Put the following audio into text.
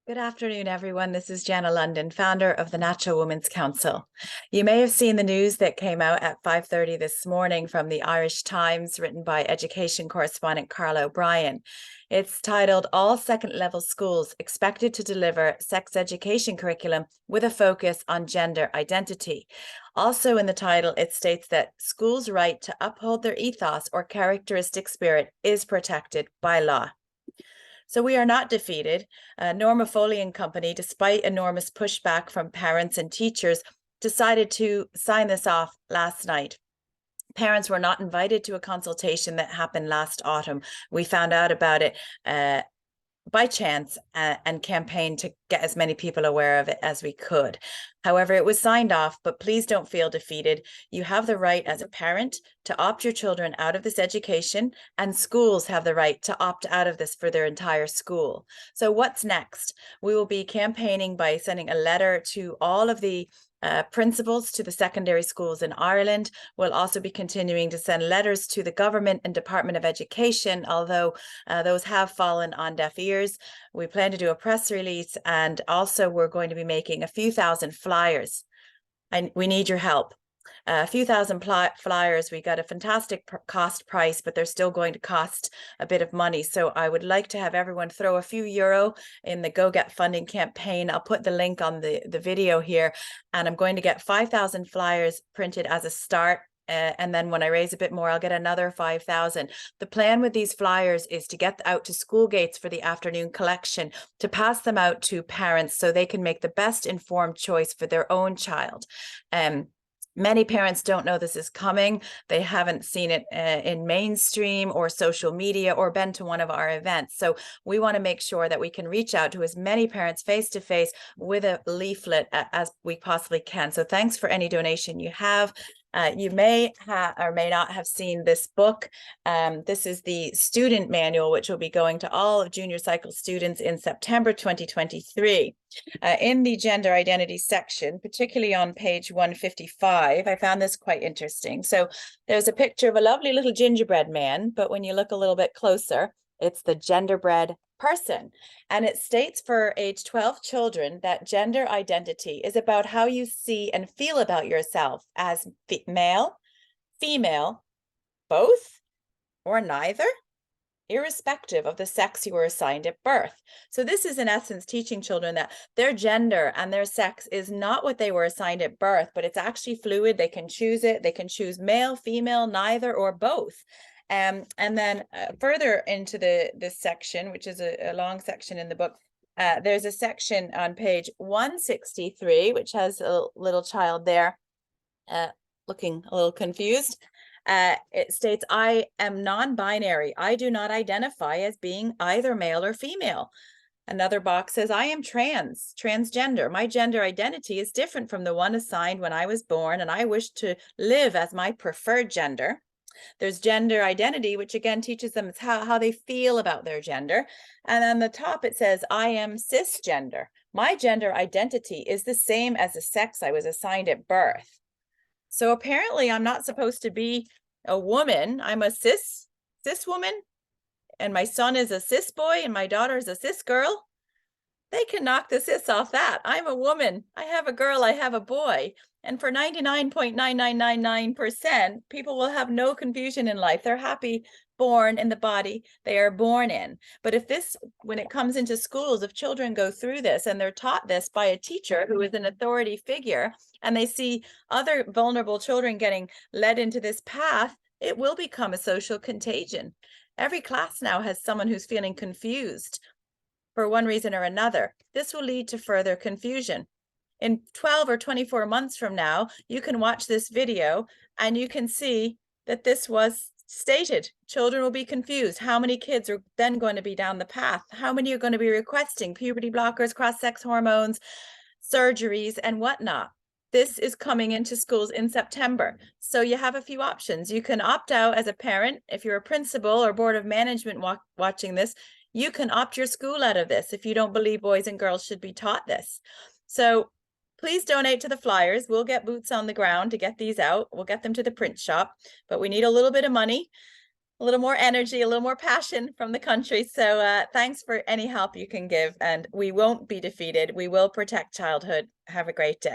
Good afternoon, everyone. This is Jana London, founder of the Natural Women's Council. You may have seen the news that came out at 5:30 this morning from the Irish Times, written by education correspondent Carla O'Brien. It's titled, "All Second-Level Schools Expected to Deliver Sex Education Curriculum with a Focus on Gender Identity." Also in the title, it states that schools' right to uphold their ethos or characteristic spirit is protected by law. So we are not defeated. Norma Foley and Company, despite enormous pushback from parents and teachers, decided to sign this off last night. Parents were not invited to a consultation that happened last autumn. We found out about it by chance and campaigned to get as many people aware of it as we could. However, it was signed off, but please don't feel defeated. You have the right as a parent to opt your children out of this education, and schools have the right to opt out of this for their entire school. So what's next? We will be campaigning by sending a letter to all of the principals to the secondary schools in Ireland. We'll also be continuing to send letters to the government and Department of Education, although those have fallen on deaf ears. We plan to do a press release, and also we're going to be making a few thousand flyers. We need your help. A few thousand flyers. We got a fantastic cost price, but they're still going to cost a bit of money. So I would like to have everyone throw a few euro in the Go Get Funding campaign. I'll put the link on the video here, and I'm going to get 5,000 flyers printed as a start. And then when I raise a bit more, I'll get another 5,000. The plan with these flyers is to get out to school gates for the afternoon collection, to pass them out to parents so they can make the best informed choice for their own child. Many parents don't know this is coming. They haven't seen it in mainstream or social media or been to one of our events. So we want to make sure that we can reach out to as many parents face to face with a leaflet as we possibly can. So thanks for any donation you have. You may or may not have seen this book. This is the student manual, which will be going to all of junior cycle students in September 2023. In the gender identity section, particularly on page 155, I found this quite interesting. So there's a picture of a lovely little gingerbread man, but when you look a little bit closer, it's the genderbread person. And it states for age 12 children that gender identity is about how you see and feel about yourself as male, female, both, or neither, irrespective of the sex you were assigned at birth. So this is in essence teaching children that their gender and their sex is not what they were assigned at birth, but it's actually fluid. They can choose it. They can choose male, female, neither, or both. And then further into this section, which is a long section in the book, there's a section on page 163, which has a little child there looking a little confused. It states, "I am non-binary. I do not identify as being either male or female." Another box says, "I am transgender. My gender identity is different from the one assigned when I was born, and I wish to live as my preferred gender." There's gender identity, which again teaches them how they feel about their gender. And on the top, it says, "I am cisgender. My gender identity is the same as the sex I was assigned at birth." So apparently I'm not supposed to be a woman. I'm a cis woman, and my son is a cis boy and my daughter is a cis girl. They can knock the cis off that. I'm a woman. I have a girl. I have a boy. And for 99.9999%, people will have no confusion in life. They're happy born in the body they are born in. But if this, when it comes into schools, if children go through this and they're taught this by a teacher who is an authority figure, and they see other vulnerable children getting led into this path, it will become a social contagion. Every class now has someone who's feeling confused for one reason or another. This will lead to further confusion. In 12 or 24 months from now, you can watch this video and you can see that this was stated. Children will be confused. How many kids are then going to be down the path? How many are going to be requesting puberty blockers, cross-sex hormones, surgeries, and whatnot? This is coming into schools in September. So you have a few options. You can opt out as a parent. If you're a principal or board of management watching this, you can opt your school out of this if you don't believe boys and girls should be taught this. So please donate to the flyers. We'll get boots on the ground to get these out. We'll get them to the print shop, but we need a little bit of money. a little more energy, a little more passion from the country. So thanks for any help you can give, and we won't be defeated. We will protect childhood. Have a great day.